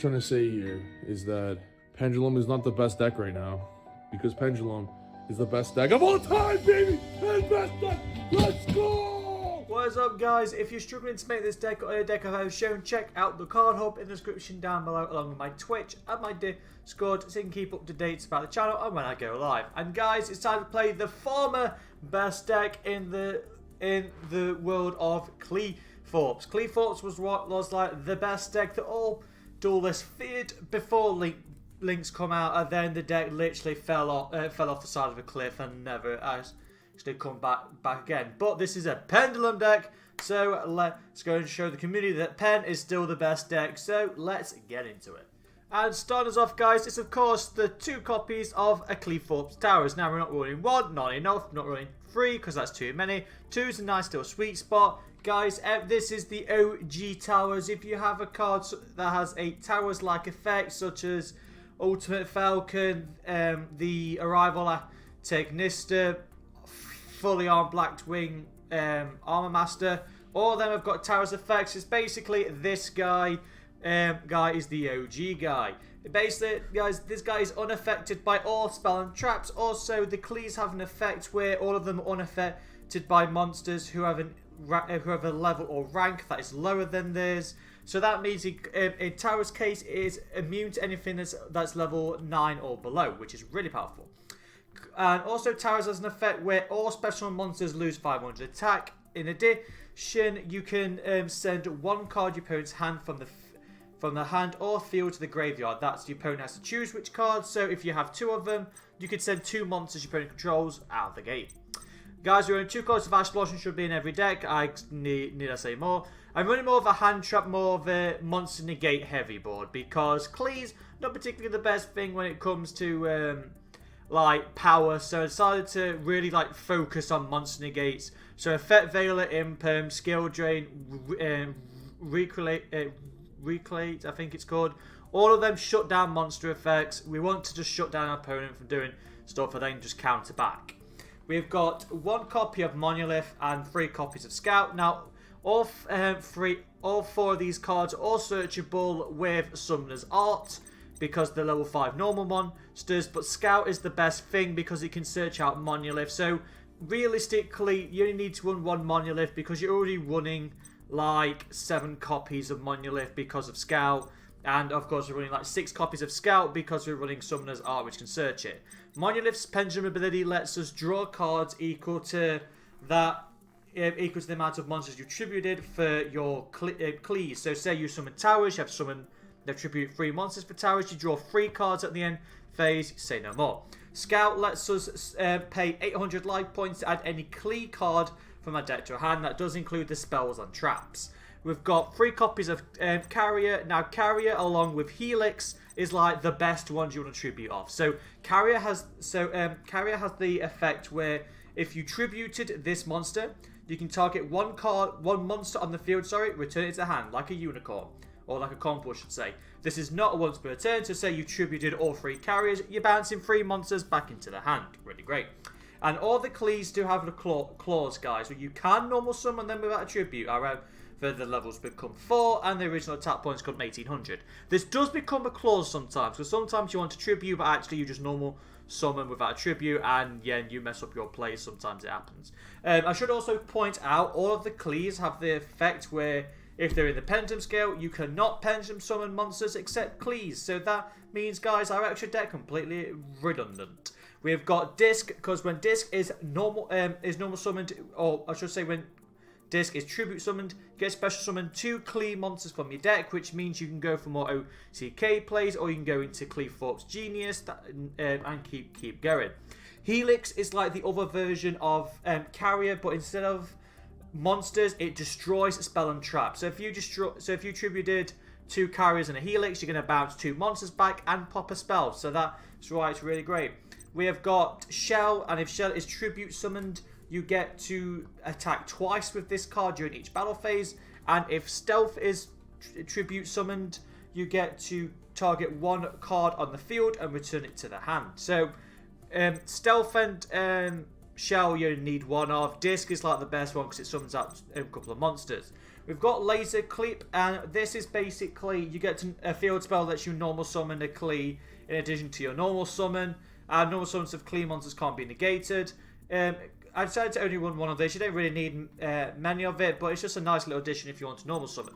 trying to say here is that Pendulum is not the best deck right now, because Pendulum is the best deck of all time, baby! And best deck! Let's go! What is up, guys? If you're struggling to make this deck or a deck I've shown, check out the card hub in the description down below, along with my Twitch and my Discord, so you can keep up to date about the channel and when I go live. And guys, it's time to play the former best deck in the world of Qliphort. Qliphort was what was like the best deck that all duelists feared before links come out, and then the deck literally fell off the side of a cliff and never actually come back again. But this is a Pendulum deck, so let's go and show the community that Pen is still the best deck. So let's get into it. And starting us off, guys, it's of course the 2 copies of a Qliphort Towers. Now we're not running 1, not enough, not running 3 because that's too many. 2 is a nice little sweet spot. Guys, this is the OG Towers. If you have a card that has a Towers-like effect, such as Ultimate Falcon, the Arrival Technista, Fully Armed Blackwing, Armor Master, all of them have got Towers effects. It's basically this guy. Guy is the OG guy. Basically, guys, this guy is unaffected by all spell and traps. Also, the Qlis have an effect where all of them are unaffected by monsters who have a level or rank that is lower than theirs. So that means in Tower's case, it is immune to anything that's level 9 or below, which is really powerful. And also, Towers has an effect where all special monsters lose 500 attack. In addition, you can send 1 card your opponent's hand from the hand or field to the graveyard. That's the opponent has to choose which card. So if you have 2 of them, you could send 2 monsters your opponent controls out of the game. Guys, we're running 2 cards of Ash Blossom, should be in every deck. I need I say more. I'm running more of a hand trap, more of a monster negate heavy board, because Qlis not particularly the best thing when it comes to like power. So I decided to really like focus on monster negates. So Effect Veiler, Imperm, Skill Drain, Reclate, I think it's called. All of them shut down monster effects. We want to just shut down our opponent from doing stuff and then just counter back. We've got 1 copy of Monolith and 3 copies of Scout. Now, all 4 of these cards are all searchable with Summoner's Art because they're level 5 normal monsters. But Scout is the best thing because it can search out Monolith. So, realistically, you only need to run 1 Monolith because you're already running like 7 copies of Monolith because of Scout. And of course we're running like 6 copies of Scout because we're running Summoner's Art, which can search it. Monolith's Pendulum ability lets us draw cards equal to the amount of monsters you attributed for your Qlis. So say you summon Towers, you have attribute 3 monsters for Towers, you draw 3 cards at the end phase, say no more. Scout lets us pay 800 life points to add any Qli card from our deck to our hand. That does include the spells and traps. We've got 3 copies of Carrier. Now, Carrier, along with Helix, is like the best ones you want to tribute off. So, Carrier has the effect where if you tributed this monster, you can target one monster on the field. Return it to hand like a unicorn or like a Compor, should say. This is not a once per turn. So, say you tributed all 3 Carriers, you're bouncing 3 monsters back into the hand. Really great. And all the Qlis do have the clause, guys, where you can normal summon them without a tribute. However, the levels become 4, and the original attack points come 1800. This does become a clause sometimes, because sometimes you want a tribute, but actually you just normal summon without a tribute, and yeah, you mess up your play. Sometimes it happens. I should also point out, all of the Qlis have the effect where if they're in the Pendulum scale, you cannot Pendulum summon monsters except Qlis. So that means, guys, our extra deck completely redundant. We've got Disc, because when Disc is normal summoned, or I should say when Disc is tribute summoned, get special summon 2 Qli monsters from your deck, which means you can go for more OTK plays, or you can go into Qliphort's Genius and keep going. Helix is like the other version of Carrier, but instead of monsters, it destroys spell and trap. So if you tributed 2 Carriers and a Helix, you're going to bounce 2 monsters back and pop a spell. So that's why it's really great. We have got Shell, and if Shell is tribute summoned, you get to attack twice with this card during each battle phase. And if Stealth is tribute summoned, you get to target 1 card on the field and return it to the hand. So Stealth and Shell you need 1 of. Disc is like the best one because it summons out a couple of monsters. We've got Laser Clip, and this is basically, you get a field spell that you normal summon a Klee in addition to your normal summon. Normal summons of Klee monsters can't be negated. I decided to only run one of this. You don't really need many of it, but it's just a nice little addition if you want to normal summon.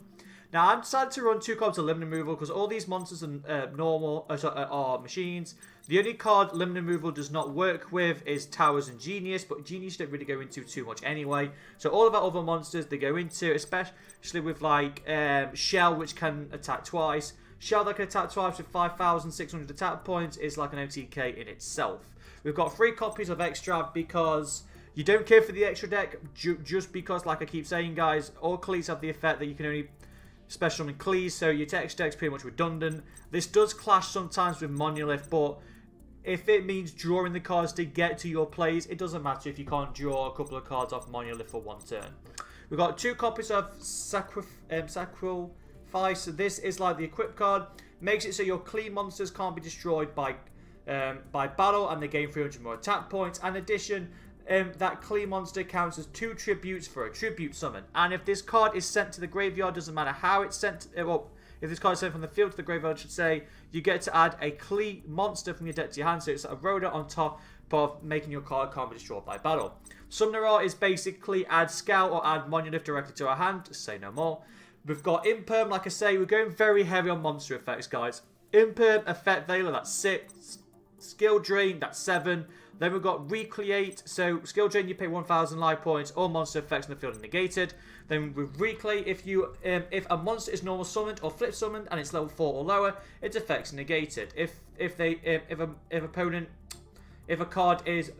Now, I decided to run 2 cards of limb removal because all these monsters are machines. The only card limb removal does not work with is Towers and Genius, but Genius you don't really go into too much anyway. So all of our other monsters they go into, especially with like Shell, which can attack twice. Shell that can attack twice with 5,600 attack points is like an OTK in itself. We've got 3 copies of Extra because you don't care for the extra deck, just because, like I keep saying, guys, all Klees have the effect that you can only special summon Klees, so your text deck's pretty much redundant. This does clash sometimes with Monolith, but if it means drawing the cards to get to your plays, it doesn't matter if you can't draw a couple of cards off Monolith for one turn. We've got 2 copies of Sacrifice. So this is like the equip card. Makes it so your Klee monsters can't be destroyed by battle, and they gain 300 more attack points. In addition, that Klee monster counts as 2 tributes for a tribute summon. And if this card is sent to the graveyard, doesn't matter how it's sent. If this card is sent from the field to the graveyard, I should say, you get to add a Klee monster from your deck to your hand. So it's a rotor on top of making your card can't be destroyed by battle. Summoner Art is basically add Scout or add Monolith directly to our hand. Say no more. We've got Imperm, like I say, we're going very heavy on monster effects, guys. Imperm, Effect Veiler, that's 6. Skill Drain, that's 7. Then we've got Recreate, so Skill Drain, you pay 1,000 life points, all monster effects in the field are negated. Then with Recreate, if a monster is normal summoned or flip summoned and it's level 4 or lower, its effects are negated. If a card is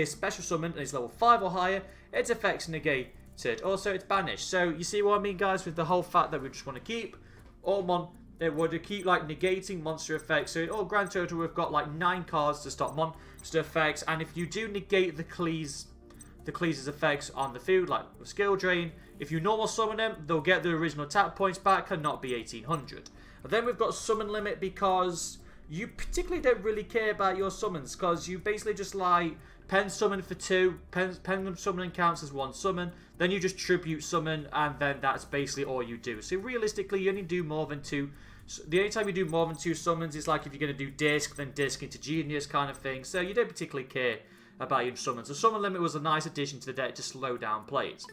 special summoned and is level 5 or higher, its effects are negated. Also, it's banished. So you see what I mean, guys, with the whole fact that we just want to keep they want to keep like negating monster effects. So in all grand total, we've got like 9 cards to stop monster effects. And if you do negate the Klees' effects on the field, like Skill Drain, if you normal summon them, they'll get the original attack points back and not be 1,800. And then we've got Summon Limit because you particularly don't really care about your summons because you basically just like Pen Summon for 2, Pendulum Summoning counts as 1 summon, then you just Tribute Summon, and then that's basically all you do. So realistically, you only do more than 2. The only time you do more than 2 summons is like if you're going to do Disc, then Disc into Genius kind of thing. So you don't particularly care about your summons. The Summon Limit was a nice addition to the deck to slow down plays.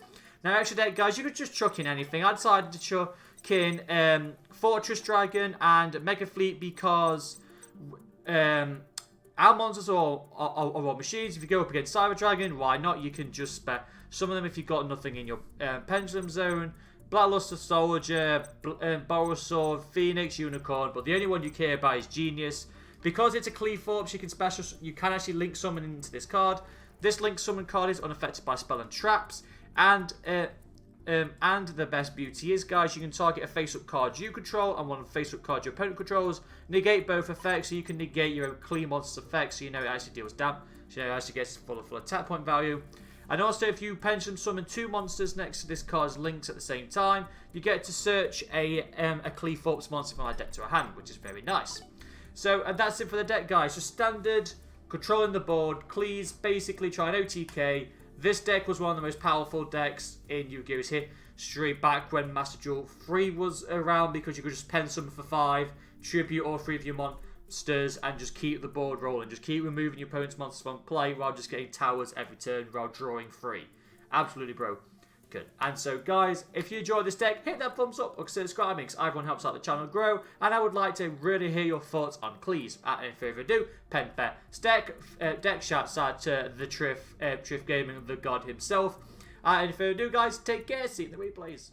Now, extra deck, guys, you could just chuck in anything. I decided to chuck in Fortress Dragon and Mega Fleet because our monsters are all machines. If you go up against Cyber Dragon, why not? You can just summon them if you've got nothing in your Pendulum Zone. Blackluster Soldier, Boros Sword, Phoenix, Unicorn, but the only one you care about is Genius. Because it's a Qliphort, you can actually link summon into this card. This link summon card is unaffected by spell and traps, and the best beauty is, guys, you can target a face-up card you control and one face-up card your opponent controls. Negate both effects, so you can negate your own Klee monster's effects, so you know it actually deals damage, so it actually gets full attack point value. And also, if you Pendulum summon 2 monsters next to this card's links at the same time, you get to search a Qliphort monster from our deck to our hand, which is very nice. So, and that's it for the deck, guys. Just standard, controlling the board, Klees, basically try an OTK. This deck was one of the most powerful decks in Yu-Gi-Oh's history back when Master Duel 3 was around, because you could just pen summon for 5, tribute all 3 of your monsters, and just keep the board rolling. Just keep removing your opponent's monsters from play while just getting towers every turn while drawing 3. Absolutely broken. And so, guys, if you enjoyed this deck, hit that thumbs up or subscribe, because everyone helps out the channel grow. And I would like to really hear your thoughts on Klees. Without any further ado, pen best deck shouts out to the Triff Gaming, the god himself. Any further ado, guys, take care. See you in the replays.